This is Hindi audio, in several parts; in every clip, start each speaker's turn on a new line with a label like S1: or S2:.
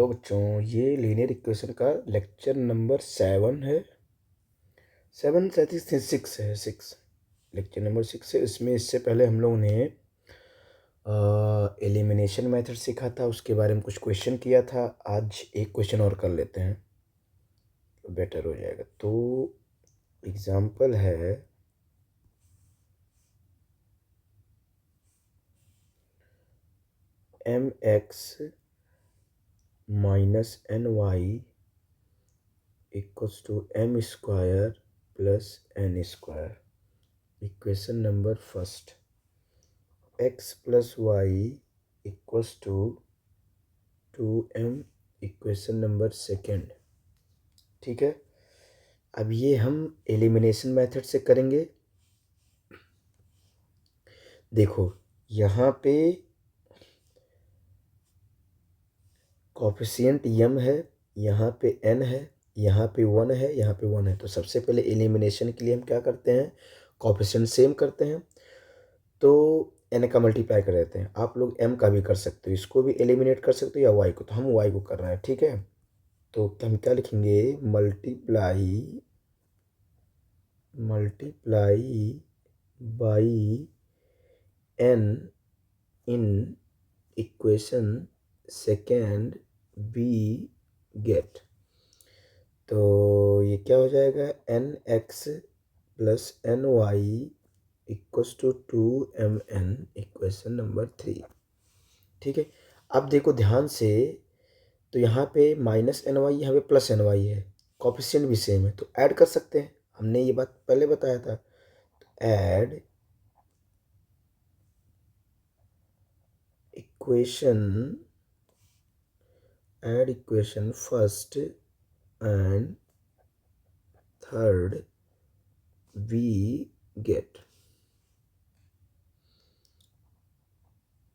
S1: तो बच्चों ये लीनियर इक्वेशन का लेक्चर नंबर 7 है। 7 6 है, 6 लेक्चर नंबर 6 है। इसमें इससे पहले हम लोगों ने एलिमिनेशन मेथड सीखा था, उसके बारे में कुछ क्वेश्चन किया था। आज एक क्वेश्चन और कर लेते हैं तो बेटर हो जाएगा। तो एग्जाम्पल है mx minus ny equals to m square plus n square. Equation number first, x plus y equals to 2m। Equation number second, ठीक है। अब ये हम एलिमिनेशन मेथड से करेंगे। देखो यहाँ पे कोफिशिएंट m है, यहाँ पे n है, यहाँ पे 1 है, यहाँ पे 1 है। तो सबसे पहले एलिमिनेशन के लिए हम क्या करते हैं, कोफिशिएंट सेम करते हैं तो n का मल्टीप्लाई कर देते हैं। आप लोग m का भी कर सकते हो, इसको भी एलिमिनेट कर सकते हो या y को। तो हम y को कर रहे हैं, ठीक है। तो हम क्या लिखेंगे, multiply by n in equation second we get. तो ये क्या हो जाएगा, nx plus ny equals to 2mn equation number 3, ठीक है। अब देखो ध्यान से, तो यहाँ पे माइनस एन वाई, यहाँ पे प्लस एन वाई है, कोफिशिएंट भी सेम है तो ऐड कर सकते हैं। हमने ये बात पहले बताया था। तो add equation first and third we get.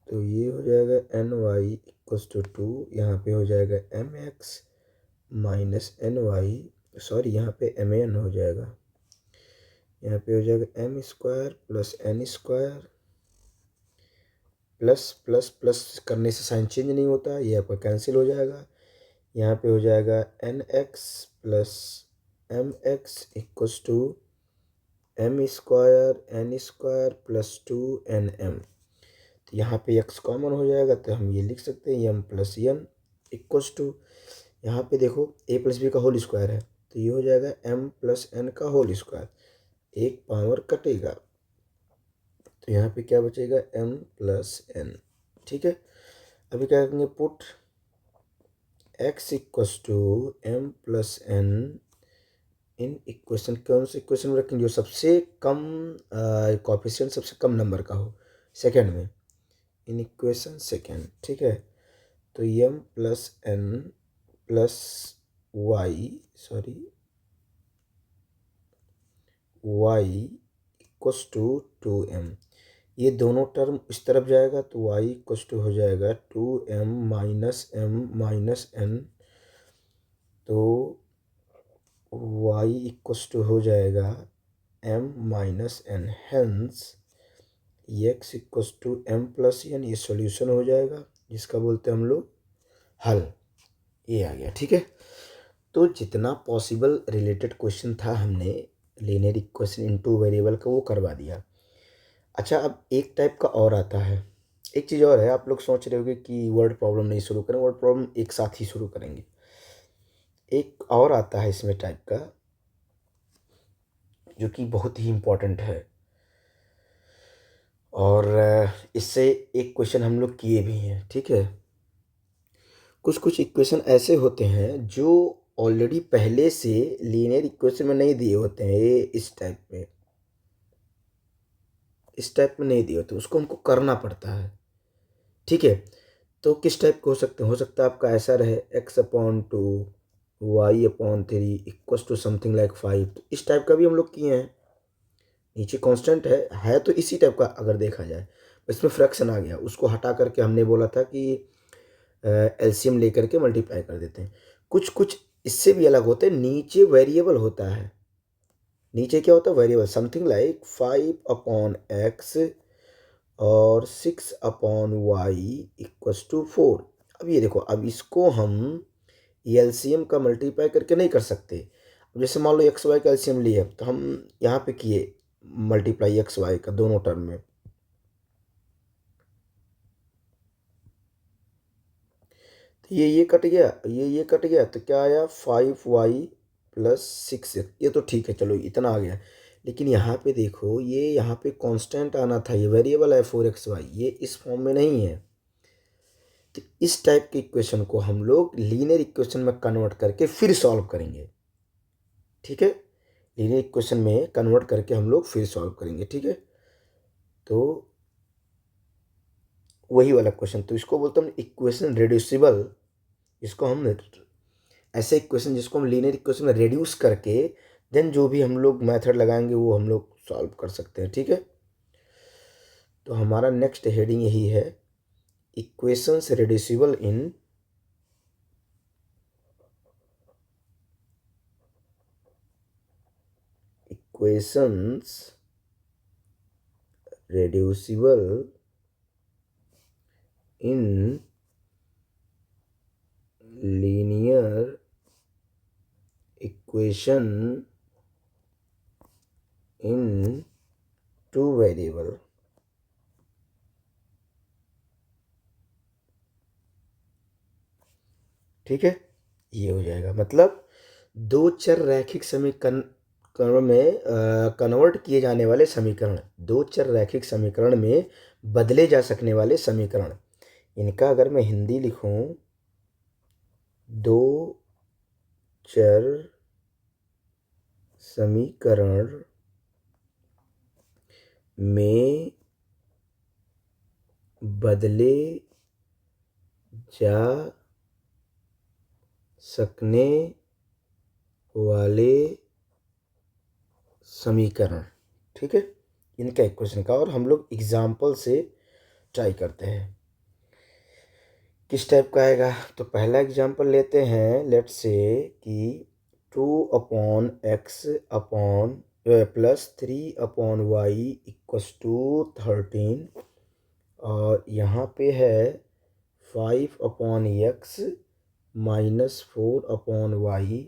S1: तो ये हो जाएगा एन वाई इक्वल्स टू 2, यहाँ पे हो जाएगा m x minus n y, sorry यहाँ पे एम एन हो जाएगा, यहाँ पे हो जाएगा m square plus n square, plus plus plus करने से साइन चेंज नहीं होता, ये आपका कैंसिल हो जाएगा। यहाँ पे हो जाएगा n x plus m x equals to m square n square plus 2nm। तो यहाँ पे x कॉमन हो जाएगा तो हम ये लिख सकते हैं m plus n equals to, यहाँ पे देखो a प्लस बी का होल स्क्वायर है तो ये हो जाएगा m प्लस n का होल स्क्वायर, एक पावर कटेगा तो यहाँ पे क्या बचेगा, m प्लस n, ठीक है। अभी क्या करेंगे, put x equals to m plus n in equation, कौन से इक्वेशन में रखेंगे, जो सबसे कम कोफिशिएंट सबसे कम नंबर का हो सेकेंड में, इन इक्वेशन सेकेंड, ठीक है। तो m plus n plus y equals to 2m। ये दोनों टर्म इस तरफ जाएगा तो y इक्वल्स टू हो जाएगा 2m माइनस n। तो y इक्वल्स टू हो जाएगा m minus n, hence x equals to m plus n। ये सॉल्यूशन हो जाएगा जिसका बोलते हैं हम लोग हल। ये आ गया, ठीक है। तो जितना पॉसिबल रिलेटेड क्वेश्चन था हमने लीनियर इक्वेशन इनटू वेरिएबल का वो करवा दिया। अच्छा, अब एक टाइप का और आता है, एक चीज़ और है। आप लोग सोच रहे होंगे कि वर्ड प्रॉब्लम नहीं शुरू करें, वर्ड प्रॉब्लम एक साथ ही शुरू करेंगे। एक और आता है इसमें टाइप का जो कि बहुत ही इम्पोर्टेंट है, और इससे एक क्वेश्चन हम लोग किए भी हैं, ठीक है। कुछ इक्वेशन ऐसे होते हैं जो ऑलरेडी पहले से लीनियर इक्वेशन में नहीं दिए होते हैं, ये इस टाइप में नहीं दिए होते, उसको हमको करना पड़ता है, ठीक है। तो किस टाइप के हो सकता है आपका ऐसा रहे, x/2 y/3 equals to something like 5। तो इस टाइप का भी हम लोग किए हैं। नीचे कांस्टेंट है तो इसी टाइप का अगर देखा जाए, इसमें फ्रैक्शन आ गया, उसको हटा करके हमने बोला था कि एलसीएम लेकर के मल्टीप्लाई कर देते हैं। कुछ इससे भी अलग होते हैं, नीचे वेरिएबल होता है। नीचे क्या होता है, वेरिएबल, समथिंग लाइक 5/x और 6/y इक्वल्स टू 4। अब ये देखो, अब इसको हम एलसीएम का मल्टीप्लाई करके नहीं कर सकते। अब जैसे मान लो एक्स वाई का एलसीएम लिए तो हम यहाँ पे किए मल्टीप्लाई एक्स वाई का दोनों टर्म में, तो ये कट गया, ये कट गया, तो क्या आया 5y प्लस 6। ये तो ठीक है, चलो इतना आ गया। लेकिन यहाँ पे देखो, ये यहाँ पे कांस्टेंट आना था, ये वेरिएबल है 4xy, ये इस फॉर्म में नहीं है। तो इस टाइप के इक्वेशन को हम लोग लीनियर इक्वेशन में कन्वर्ट करके फिर सॉल्व करेंगे। ठीक है, लीनियर इक्वेशन में कन्वर्ट करके हम लोग फिर सॉल्व करेंगे। ठीक है, तो वही वाला क्वेश्चन, तो इसको बोलते हैं इक्वेशन रिड्यूसिबल। इसको हम ऐसे इक्वेशन जिसको हम लीनियर इक्वेशन में रिड्यूस करके देन जो भी हम लोग मेथड लगाएंगे वो हम लोग सॉल्व कर सकते हैं। ठीक है, तो हमारा नेक्स्ट हेडिंग यही है, equations reducible in equations reducible in linear equation in two variable। ठीक है, ये हो जाएगा, मतलब दो चर रैखिक समीकरण में कन्वर्ट किए जाने वाले समीकरण, दो चर रैखिक समीकरण में बदले जा सकने वाले समीकरण, इनका अगर मैं हिंदी लिखूं, दो चर समीकरण में बदले जा सकने वाले समीकरण। ठीक है, इनका इक्वेशन का, और हम लोग एग्जाम्पल से ट्राई करते हैं किस टाइप का आएगा। तो पहला एग्जाम्पल लेते हैं, लेट्स से कि 2/x upon plus 3/y equals to 13, और यहाँ पे है 5/x minus 4/y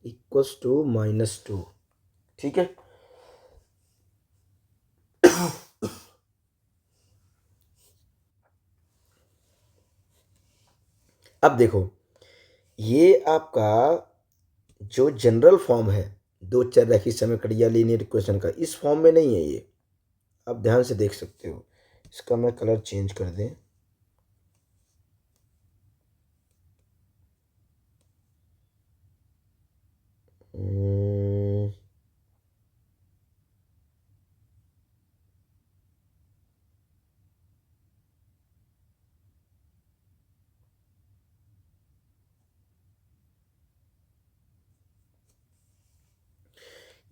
S1: equals to -2। ठीक है, अब देखो, ये आपका जो जनरल फॉर्म है दो चर रैखिक समीकरण या लीनियर इक्वेशन का, इस फॉर्म में नहीं है ये, आप ध्यान से देख सकते हो। इसका मैं कलर चेंज कर दें,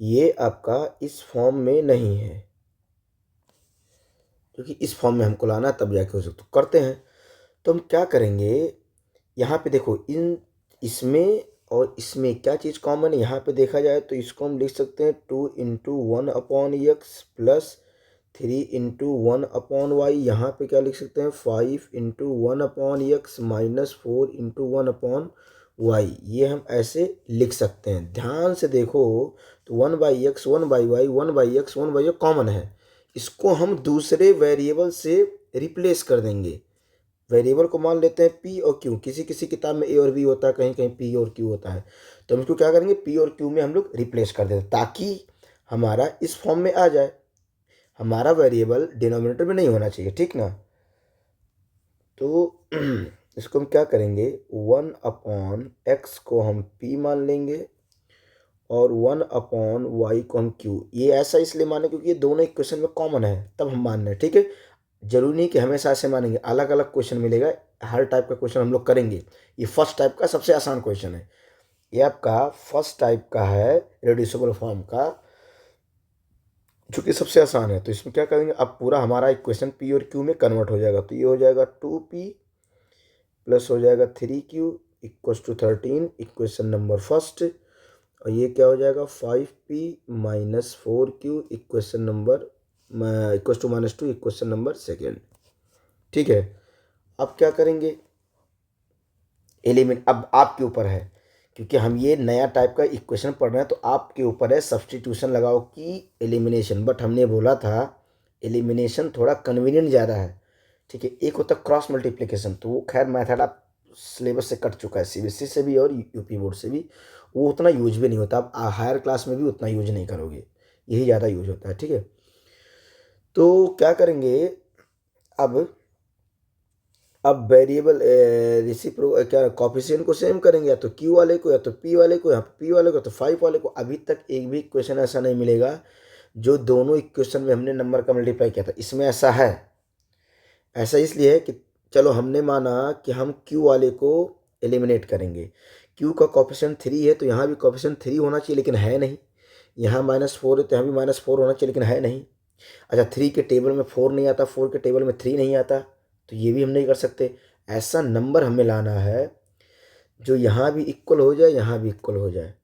S1: ये आपका इस फॉर्म में नहीं है, क्योंकि इस फॉर्म में हमको लाना तब जाके हो सकता। तो करते हैं, तो हम क्या करेंगे, यहाँ पे देखो, इन इसमें और इसमें क्या चीज़ कॉमन है, यहाँ पे देखा जाए तो इसको हम लिख सकते हैं 2 × 1/x प्लस 3 × 1/y। यहाँ पे क्या लिख सकते हैं 5 × 1/x माइनस 4 × 1/y। ये हम ऐसे लिख सकते हैं, ध्यान से देखो। तो 1/x 1/y 1/x 1/y common है, इसको हम दूसरे वेरिएबल से रिप्लेस कर देंगे। वेरिएबल को मान लेते हैं पी और क्यू, किसी किसी किताब में ए और बी होता है, कहीं कहीं पी और क्यू होता है, तो हम इसको क्या करेंगे, पी और क्यू में हम लोग रिप्लेस कर देते हैं, ताकि हमारा इस फॉर्म में आ जाए। हमारा वेरिएबल डिनोमिनेटर में नहीं होना चाहिए, ठीक ना। तो इसको हम क्या करेंगे, 1/x को हम p मान लेंगे और 1/y को हम q। ये ऐसा इसलिए माने क्योंकि ये दोनों इक्वेशन में कॉमन है, तब हम मान रहे हैं। ठीक है, जरूरी नहीं कि हमेशा ऐसे मानेंगे, अलग अलग क्वेश्चन मिलेगा, हर टाइप का क्वेश्चन हम लोग करेंगे। ये फर्स्ट टाइप का सबसे आसान क्वेश्चन है, ये आपका फर्स्ट टाइप का है रिड्यूसिबल फॉर्म का, जो कि सबसे आसान है। तो इसमें क्या करेंगे, अब पूरा हमारा इक्वेशन पी और क्यू में कन्वर्ट हो जाएगा। तो ये हो जाएगा 2p प्लस हो जाएगा 3q equals to 13, equation number first. और ये क्या हो जाएगा 5p minus 4q equation number equals to -2 equation number second. ठीक है, अब क्या करेंगे, अब आपके ऊपर है, क्योंकि हम ये नया टाइप का इक्वेशन पढ़ रहे हैं, तो आपके ऊपर है सब्स्टिट्यूशन लगाओ कि एलिमिनेशन। बट हमने बोला था एलिमिनेशन थोड़ा कन्वीनियंट ज़्यादा है, ठीक है। एक होता क्रॉस मल्टीप्लिकेशन, तो वो खैर मेथड आप सिलेबस से कट चुका है, सीबीएसई से भी और यूपी बोर्ड से भी, वो उतना यूज भी नहीं होता। आप हायर क्लास में भी उतना यूज नहीं करोगे, यही ज़्यादा यूज होता है, ठीक है। तो क्या करेंगे अब अब वेरिएबल रिसिप्रो क्या कॉफिशिएंट को सेम करेंगे, या तो क्यू वाले को, या तो पी वाले को, या पी वाले को, तो 5 वाले को। अभी तक एक भी इक्वेशन ऐसा नहीं मिलेगा जो दोनों इक्वेशन में हमने नंबर का मल्टीप्लाई किया था। इसमें ऐसा है, ऐसा इसलिए है कि चलो हमने माना कि हम क्यू वाले को एलिमिनेट करेंगे। क्यू का कॉफिशिएंट 3 है, तो यहाँ भी कॉफिशिएंट 3 होना चाहिए, लेकिन है नहीं। यहाँ -4 है, तो यहाँ भी -4 होना चाहिए, लेकिन है नहीं। अच्छा, 3 के टेबल में 4 नहीं आता, 4 के टेबल में 3 नहीं आता, तो ये भी हम नहीं कर सकते। ऐसा नंबर हमें लाना है जो यहाँ भी इक्वल हो जाए, यहाँ भी इक्वल हो जाए।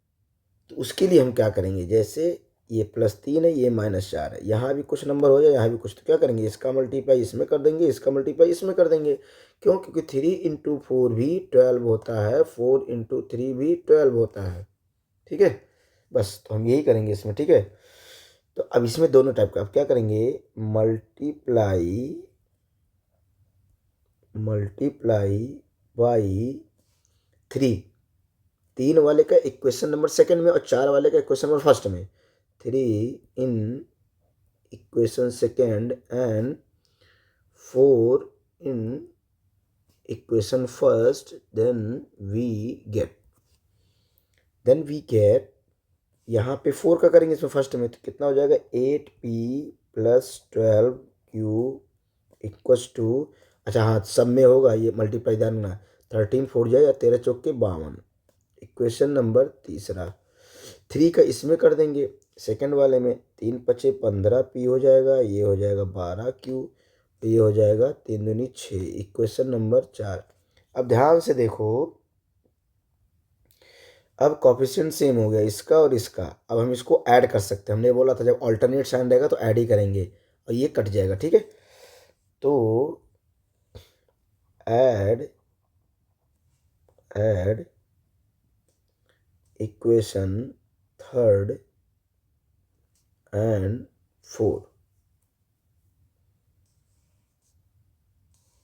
S1: तो उसके लिए हम क्या करेंगे, जैसे ये +3 है, ये -4 है, यहाँ भी कुछ नंबर हो जाए, यहाँ भी कुछ, तो क्या करेंगे, इसका मल्टीप्लाई इसमें कर देंगे, इसका मल्टीप्लाई इसमें कर देंगे। क्यों? क्योंकि 3 × 4 भी 12 होता है, 4 × 3 भी 12 होता है, ठीक है। बस, तो हम यही करेंगे इसमें, ठीक है। तो अब इसमें दोनों टाइप का, अब क्या करेंगे, मल्टीप्लाई बाई 3, 3 वाले का इक्वेशन नंबर सेकंड में और 4 वाले का इक्वेशन नंबर फर्स्ट में। 3 in equation second and 4 in equation first, then we get यहाँ पे 4 का करेंगे इसमें फर्स्ट में, तो कितना हो जाएगा, 8p + 12q इक्वस टू, अच्छा हाँ सब में होगा ये मल्टीप्लाई, ध्यान रखना, 13 4 जाए या 13 चौक के 52। इक्वेशन नंबर तीसरा, 3 का इसमें कर देंगे सेकंड वाले में, 3 × 5 = 15p हो जाएगा, ये हो जाएगा 12q, ये हो जाएगा 3 दूनी 6, इक्वेशन नंबर 4। अब ध्यान से देखो, अब कॉफिशिएंट सेम हो गया इसका और इसका। अब हम इसको ऐड कर सकते हैं, हमने बोला था जब ऑल्टरनेट साइन रहेगा तो ऐड ही करेंगे, और ये कट जाएगा, ठीक है। तो ऐड इक्वेशन थर्ड एंड 4,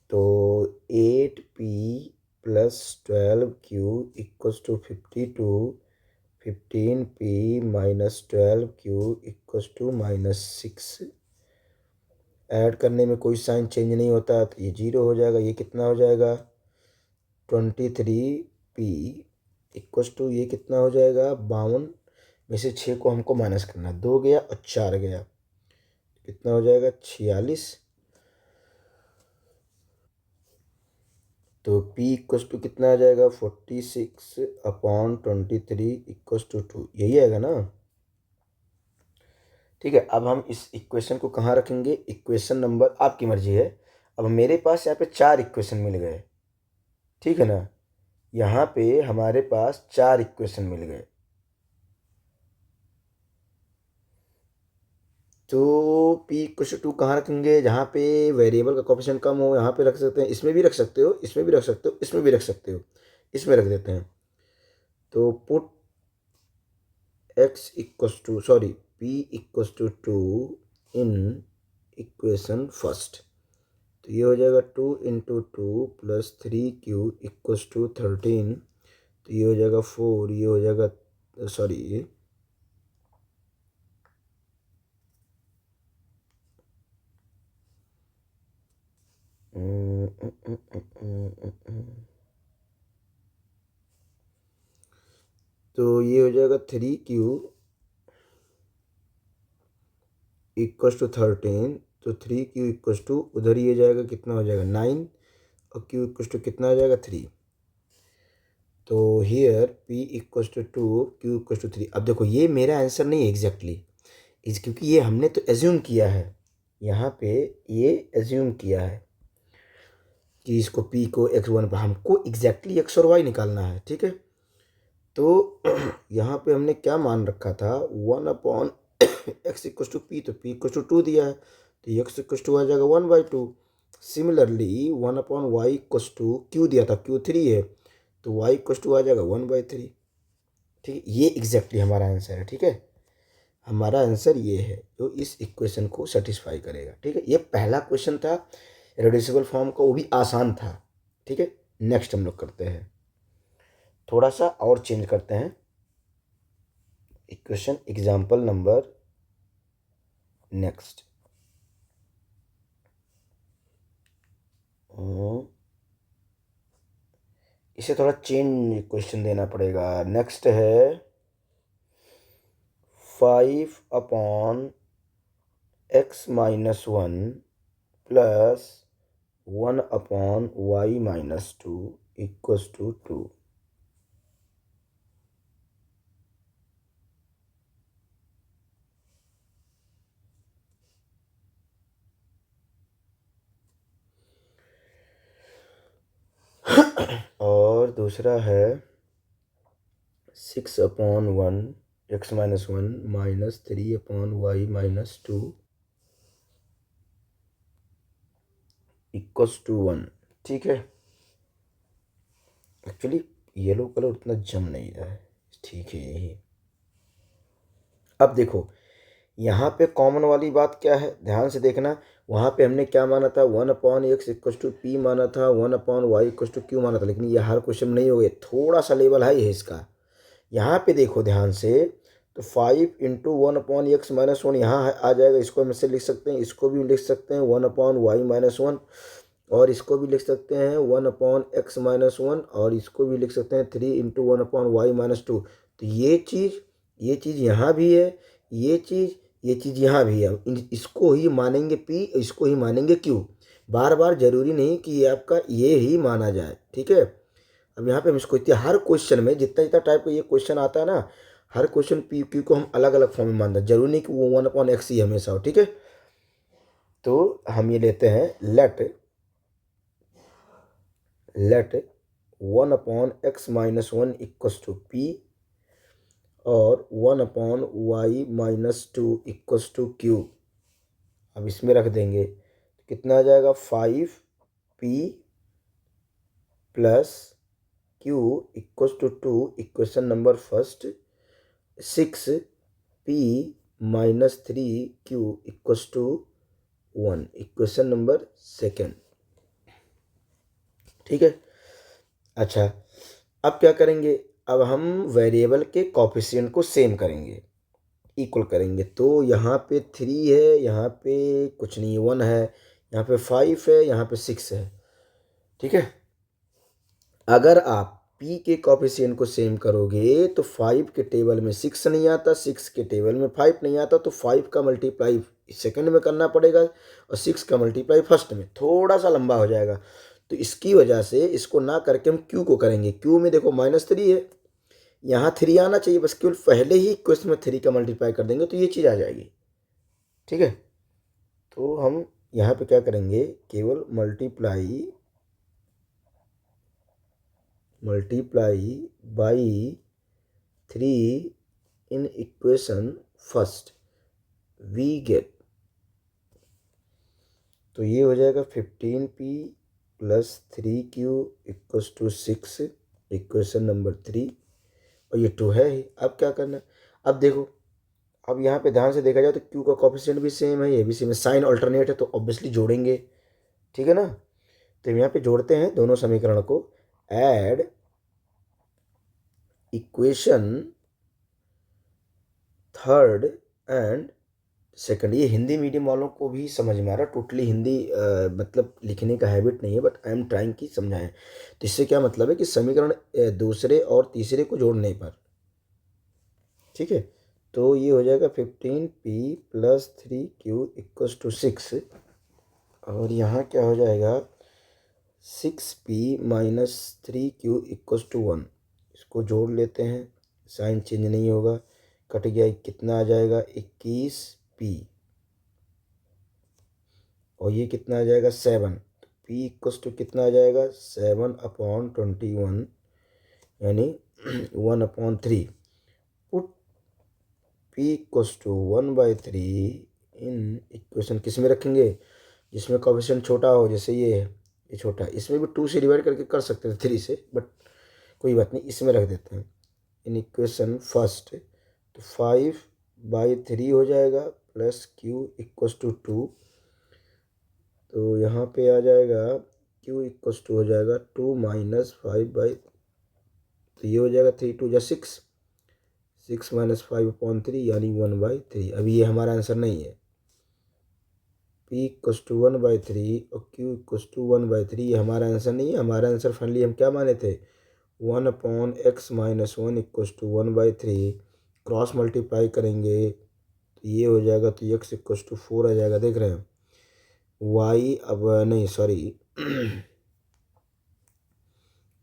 S1: तो 8p + 12q equals to 52, 15p - 12q equals to -6। Add करने में कोई साइन चेंज नहीं होता, तो ये 0 हो जाएगा। ये कितना हो जाएगा, 23p इक्वल्स टू, ये कितना हो जाएगा, 52 में से 6 को हमको माइनस करना, 2 गया और 4 गया, कितना हो जाएगा, 46। तो p इक्वल्स टू कितना आ जाएगा, 46/23 इक्वल्स टू 2, यही आएगा ना, ठीक है। अब हम इस इक्वेशन को कहाँ रखेंगे, इक्वेशन नंबर, आपकी मर्जी है। अब मेरे पास यहाँ पे 4 इक्वेशन मिल गए, ठीक है ना, यहाँ पे हमारे पास 4 इक्वेशन मिल गए। तो p = 2 कहाँ रखेंगे, जहाँ पे वेरिएबल का कोफिशिएंट कम हो, यहाँ पे रख सकते हैं, इसमें भी रख सकते हो, इसमें भी रख सकते हो, इसमें भी रख सकते हो, इसमें रख देते हैं। तो पुट p = 2 इन इक्वेशन फर्स्ट, तो ये हो जाएगा 2 × 2 + 3q इक्वल्स टू 13, तो ये हो जाएगा 4, ये हो जाएगा सॉरी तो ये हो जाएगा 3q इक्वल्स टू 13, तो 3q इक्वल्स टू, उधर ये जाएगा, कितना हो जाएगा 9, और q इक्वल्स टू कितना हो जाएगा 3। तो here p equals to 2, q equals to 3। अब देखो ये मेरा आंसर नहीं है एग्जैक्टली, क्योंकि ये हमने तो एज्यूम किया है, यहाँ पे ये एज्यूम किया है कि इसको p को x1 पर, हमको एग्जैक्टली x और y निकालना है, ठीक है। तो यहाँ पे हमने क्या मान रखा था, 1/x इक्वल्स टू p, तो p इक्वल्स टू 2 दिया है, तो x इक्वल्स टू आ जाएगा 1/2। Similarly 1/y equals to q दिया था, q 3 है, तो y इक्वस टू आ जाएगा 1/3। ठीक है, ये एग्जैक्टली हमारा आंसर है। ठीक है, हमारा आंसर ये है जो इस इक्वेशन को सेटिस्फाई करेगा। ठीक है, ये पहला क्वेश्चन था रिड्यूसिबल फॉर्म का, वो भी आसान था। ठीक है, नेक्स्ट हम लोग करते हैं, थोड़ा सा और चेंज करते हैं इक्वेशन। एग्जाम्पल नंबर नेक्स्ट, इसे थोड़ा चेंज क्वेश्चन देना पड़ेगा। नेक्स्ट है 5/x-1 plus 1/y-2 equals to 2। और दूसरा है 6/1x-1 minus 3/y-2 equals to 1। ठीक है, एक्चुअली येलो कलर उतना जम नहीं रहा है, ठीक है यही। अब देखो यहाँ पे कॉमन वाली बात क्या है, ध्यान से देखना। वहाँ पे हमने क्या माना था, 1/x इक्वस टू पी माना था, 1/y इक्वस टू क्यू माना था, लेकिन ये हर क्वेश्चन में नहीं हो गए, थोड़ा सा लेवल हाई है इसका। यहाँ पे देखो ध्यान से, तो 5 इंटू 1/x-1 यहाँ आ जाएगा, इसको हम इससे लिख सकते हैं, इसको भी लिख सकते हैं 1/y-1, और इसको भी लिख सकते हैं 1/x-1, और इसको भी लिख सकते हैं 3 इंटू 1/y-2। तो ये चीज़ यहाँ भी है, ये चीज़ यहाँ भी है। इसको ही मानेंगे p, इसको ही मानेंगे q। बार बार जरूरी नहीं कि ये आपका ये ही माना जाए। ठीक है, अब यहाँ पे हम इसको हर क्वेश्चन में जितना जितना टाइप का ये क्वेश्चन आता है ना, हर क्वेश्चन पी क्यू को हम अलग अलग फॉर्म में मानते हैं, जरूरी नहीं कि वो 1/x ही हमेशा हो। ठीक है, तो हम ये लेते हैं late 1/x-1 equals to P और 1/y-2 इक्वस टू क्यू। अब इसमें रख देंगे, कितना आ जाएगा, 5p plus q equals to 2, equation number first. 6p minus 3q equals to 1, equation number second. ठीक है, अच्छा अब क्या करेंगे, अब हम वेरिएबल के कोफिशिएंट को सेम करेंगे, इक्वल करेंगे। तो यहाँ पे 3 है, यहाँ पे कुछ नहीं 1 है, यहाँ पे 5 है, यहाँ पे 6 है। ठीक है, अगर आप p के कोफिशिएंट को सेम करोगे तो 5 के टेबल में 6 नहीं आता, 6 के टेबल में 5 नहीं आता, तो 5 का मल्टीप्लाई सेकंड में करना पड़ेगा और 6 का मल्टीप्लाई फर्स्ट में, थोड़ा सा लंबा हो जाएगा। तो इसकी वजह से इसको ना करके हम q को करेंगे। q में देखो -3 है, यहाँ 3 आना चाहिए, बस केवल पहले ही क्वेश्चन में 3 का मल्टीप्लाई कर देंगे तो ये चीज़ आ जाएगी। ठीक है, तो हम यहाँ पे क्या करेंगे, केवल multiply by 3 in equation first we get, तो ये हो जाएगा 15p plus 3q equals to 6, equation number 3, और ये 2 है ही। अब क्या करना है, अब देखो, अब यहाँ पे ध्यान से देखा जाए तो q का कोफिशिएंट भी सेम है, ये भी सेम है, साइन अल्टरनेट है तो ऑब्वियसली जोड़ेंगे। ठीक है ना, तो यहाँ पे जोड़ते हैं दोनों समीकरण को, add equation third and second. ये हिंदी मीडियम वालों को भी समझ में आ रहा है, टोटली हिंदी मतलब लिखने का हैबिट नहीं है, बट आई एम ट्राइंग की समझाएं। तो इससे क्या मतलब है कि समीकरण दूसरे और तीसरे को जोड़ने पर, ठीक है, तो ये हो जाएगा 15p plus 3q equals to 6, और यहाँ क्या हो जाएगा 6p minus 3q equals to 1। इसको जोड़ लेते हैं, साइन चेंज नहीं होगा, कट गया, कितना आ जाएगा 21p, और ये कितना आ जाएगा 7, तो p इक्वस टू कितना आ जाएगा 7/21, यानी 1/3। Put p equals to 1/3 in equation किस में रखेंगे, जिसमें कोफिशिएंट छोटा हो, जैसे ये है, ये छोटा है, इसमें भी 2 से डिवाइड करके कर सकते थे 3 से, बट कोई बात नहीं, इसमें रख देते हैं इन इक्वेशन फर्स्ट। तो 5/3 हो जाएगा प्लस Q इक्वस टू 2। तो यहाँ पे आ जाएगा Q इक्वस टू हो जाएगा 2 माइनस 5/, तो ये हो जाएगा 3 2 जा 6, 6 माइनस 5/3 यानी 1/3। अभी ये हमारा आंसर नहीं है। P इक्वस टू 1/3 और Q इक्वस टू 1/3 ये हमारा आंसर नहीं है। हमारा आंसर फाइनली हम क्या माने थे, 1/x-1 equals to 1/3। Cross multiply करेंगे तो ये हो जाएगा, तो x इक्वस टू 4 आ जाएगा। देख रहे हैं y, अब नहीं sorry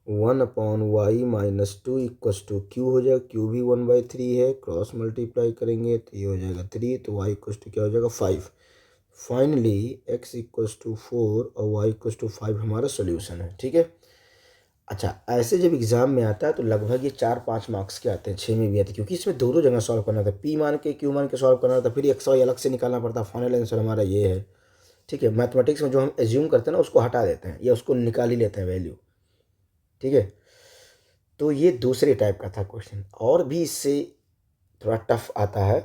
S1: 1/y-2 equals to q हो जाएगा, q भी 1/3 है। क्रॉस मल्टीप्लाई करेंगे तो ये हो जाएगा 3, तो y इक्वस टू क्या हो जाएगा 5। फाइनली x इक्वस टू 4 और y इक्वस टू 5 हमारा सोल्यूशन है। ठीक है। अच्छा, ऐसे जब एग्जाम में आता है तो लगभग ये 4-5 मार्क्स के आते हैं, 6 में भी आते हैं, क्योंकि इसमें दो जगह सॉल्व करना था। पी मान के क्यू मान के सॉल्व करना था, फिर एक्स वाई अलग से निकालना पड़ता। फाइनल आंसर हमारा ये है। ठीक है। मैथमेटिक्स में जो हम एज्यूम करते हैं ना उसको हटा देते हैं या उसको निकाल ही लेते हैं वैल्यू। ठीक है। तो ये दूसरे टाइप का था क्वेश्चन। और भी इससे थोड़ा टफ आता है,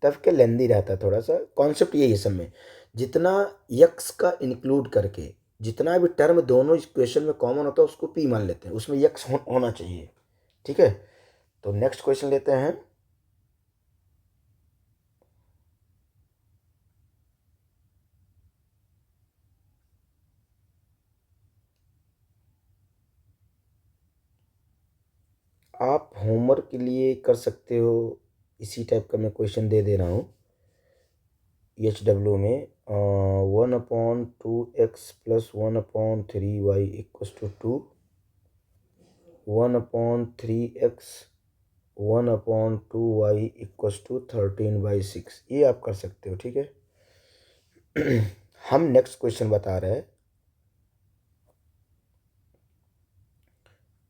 S1: टफ के लेंदी रहता है थोड़ा सा। कॉन्सेप्ट यही है सब में, जितना यक्स का इंक्लूड करके जितना भी टर्म दोनों इक्वेशन में कॉमन होता है उसको पी मान लेते हैं, उसमें यक्स होना चाहिए। ठीक है। तो नेक्स्ट क्वेश्चन लेते हैं। आप होमवर्क के लिए कर सकते हो, इसी टाइप का मैं क्वेश्चन दे रहा हूँ EHW में। 1/2x plus 1/3y equals to 2, 1/3x 1/2y equals to 13/6, ये आप कर सकते हो। ठीक है। हम नेक्स्ट क्वेश्चन बता रहे हैं,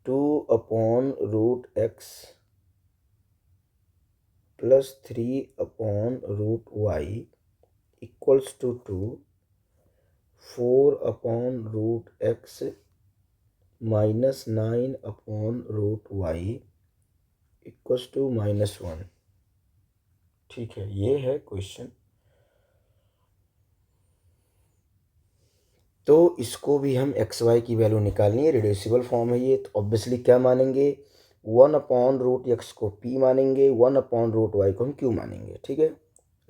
S1: 2/√x plus 3/√y equals to 2, 4/√x minus 9/√y equals to -1। ठीक है, ये है क्वेश्चन। तो इसको भी हम एक्स वाई की वैल्यू निकालनी है, रिड्यूसिबल फॉर्म है ये। तो ऑब्वियसली क्या मानेंगे, 1/√x को p मानेंगे, 1/√y को हम q मानेंगे। ठीक है।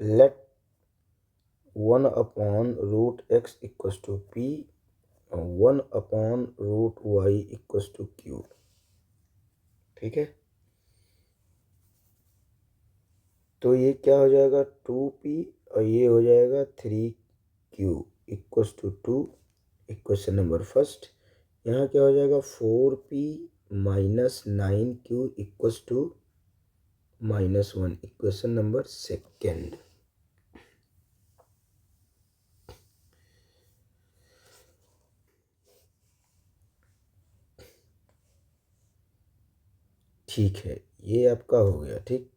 S1: Let 1/√x equals to p, 1/√y equals to q। ठीक है। तो ये क्या हो जाएगा 2p और ये हो जाएगा 3q equals to 2। Equation number first. यहाँ क्या हो जाएगा 4p minus 9q equals to -1। Equation number second. ठीक है, ये आपका हो गया। ठीक,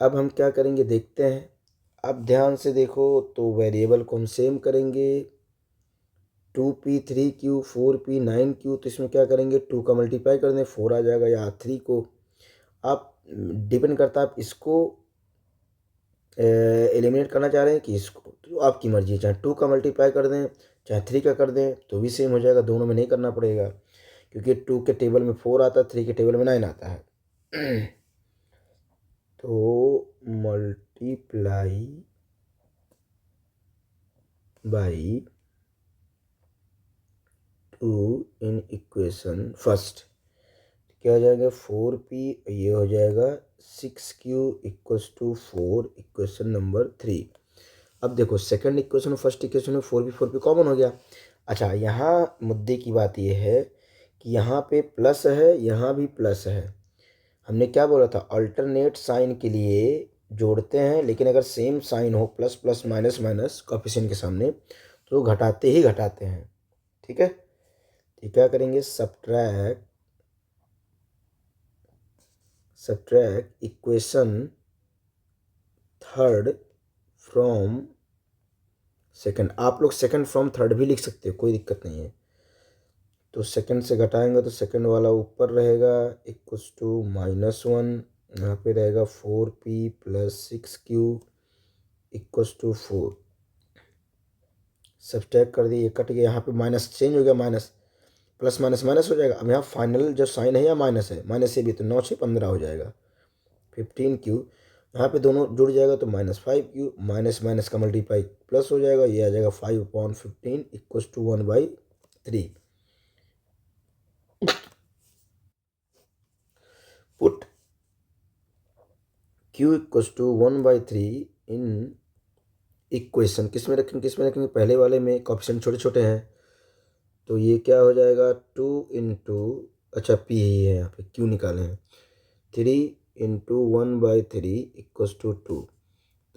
S1: अब हम क्या करेंगे देखते हैं। अब ध्यान से देखो, तो वेरिएबल को हम सेम करेंगे, 2p 3q 4p 9q। तो इसमें क्या करेंगे, 2 का मल्टीप्लाई कर दें, 4 आ जाएगा, या 3 को आप डिपेंड करता है आप इसको एलिमिनेट करना चाह रहे हैं कि इसको, तो आपकी मर्जी है। चाहे 2 का मल्टीप्लाई कर दें चाहे 3 का कर दें तो भी सेम हो जाएगा, दोनों में नहीं करना पड़ेगा, क्योंकि 2 के टेबल में 4 आता है, 3 के टेबल में 9 आता है। तो multiply by 2 in equation first, क्या हो जाएगा 4p, ये हो जाएगा 6q equals to 4। Equation number 3। अब देखो सेकंड इक्वेशन और फर्स्ट इक्वेशन में 4p कॉमन हो गया। अच्छा, यहाँ मुद्दे की बात यह है कि यहाँ पे प्लस है, यहाँ भी प्लस है। हमने क्या बोला था, अल्टरनेट साइन के लिए जोड़ते हैं, लेकिन अगर सेम साइन हो, plus plus minus minus coefficient के सामने, तो घटाते ही घटाते हैं। ठीक है। तो क्या करेंगे, subtract equation third from second. आप लोग सेकंड फ्रॉम थर्ड भी लिख सकते हो, कोई दिक्कत नहीं है। तो सेकंड से घटाएंगे तो सेकंड वाला ऊपर रहेगा इक्वल्स टू -1, यहाँ पे रहेगा 4p plus 6q equals to 4। Subtract कर दिए, कट गया, यहाँ पे माइनस चेंज हो गया, माइनस प्लस माइनस माइनस हो जाएगा। अब यहाँ फाइनल जो साइन है या माइनस है, माइनस से भी तो 9 से 15 हो जाएगा 15q। यहाँ पे दोनों जुड़ जाएगा तो -5q, माइनस माइनस का मल्टीप्लाई प्लस हो जाएगा, ये आ जाएगा 5/15 equals to 1/3। Put q equals to 1/3 in equation, किस में रखेंगे, पहले वाले में कोएफिशिएंट छोटे छोटे हैं, तो ये क्या हो जाएगा 2 इंटू, अच्छा p ही है यहाँ पे, q निकाले हैं, 3 इंटू 1/3 इक्वल्स टू 2,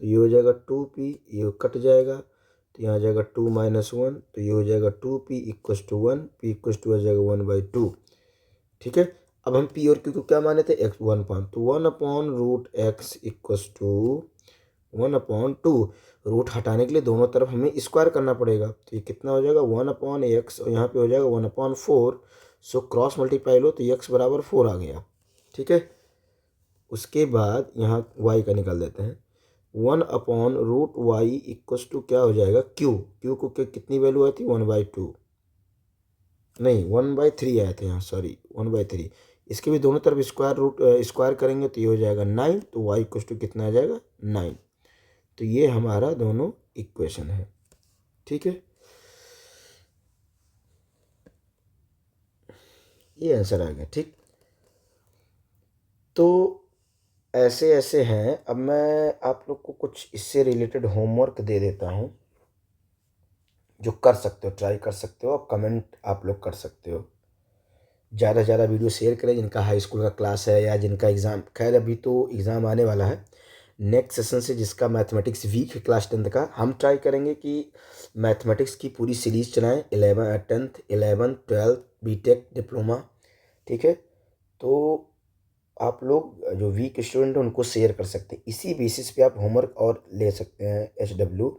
S1: तो ये हो जाएगा 2p, ये कट जाएगा तो यहाँ आ जाएगा 2 - 1, तो ये हो जाएगा 2p equals to 1, p equals to आ जाएगा 1/2। ठीक है, अब हम p और q को क्या माने थे, x 1/, तो 1/√x इक्वल्स टू 1/2। रूट हटाने के लिए दोनों तरफ हमें स्क्वायर करना पड़ेगा, तो ये कितना हो जाएगा 1/x, और यहाँ पे हो जाएगा 1/4। सो क्रॉस मल्टीप्लाई लो तो x बराबर 4 आ गया। ठीक है, उसके बाद यहाँ y का निकाल देते हैं, 1/√y इक्वल्स टू क्या हो जाएगा q को कितनी वैल्यू आई थी 1/2, नहीं 1/3 आया था यहाँ, सॉरी 1/3। इसके भी दोनों तरफ स्क्वायर करेंगे तो ये हो जाएगा 9, तो y इक्वल्स टू कितना आ जाएगा 9। तो ये हमारा दोनों इक्वेशन है। ठीक है, ये आंसर आ गया। ठीक, तो ऐसे ऐसे हैं। अब मैं आप लोग को कुछ इससे रिलेटेड होमवर्क दे देता हूँ जो कर सकते हो, ट्राई कर सकते हो, और कमेंट आप लोग कर सकते हो। ज़्यादा से ज़्यादा वीडियो शेयर करें जिनका हाई स्कूल का क्लास है या जिनका एग्ज़ाम, खैर अभी तो एग्ज़ाम आने वाला है नेक्स्ट सेशन से, जिसका मैथमेटिक्स वीक है क्लास 10th का, हम ट्राई करेंगे कि मैथमेटिक्स की पूरी सीरीज़ चलाएं, 10th 11th 12th BTech diploma. ठीक है, तो आप लोग जो वीक स्टूडेंट हैं उनको शेयर कर सकते हैं, इसी बेसिस पे आप होमवर्क और ले सकते हैं। HW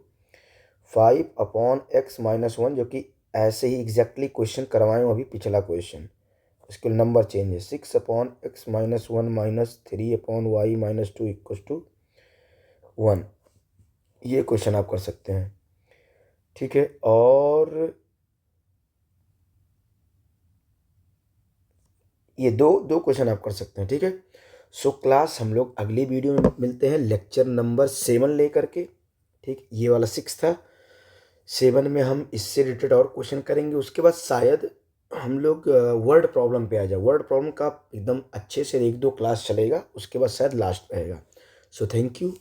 S1: 5/x-1, जो कि ऐसे ही एग्जैक्टली क्वेश्चन करवाएं, अभी पिछला क्वेश्चन, उसके नंबर चेंज है, 6/x-1 - 3/y - 2 इक्वल्स टू 1, ये क्वेश्चन आप कर सकते हैं। ठीक है, और ये दो क्वेश्चन आप कर सकते हैं। ठीक है, सो क्लास हम लोग अगली वीडियो में मिलते हैं लेक्चर नंबर 7 लेकर के। ठीक, ये वाला 6 था, 7 में हम इससे रिलेटेड और क्वेश्चन करेंगे। उसके बाद शायद हम लोग वर्ड प्रॉब्लम पे आ जाए, वर्ड प्रॉब्लम का एकदम अच्छे से 1-2 क्लास चलेगा, उसके बाद शायद लास्ट रहेगा। So thank you.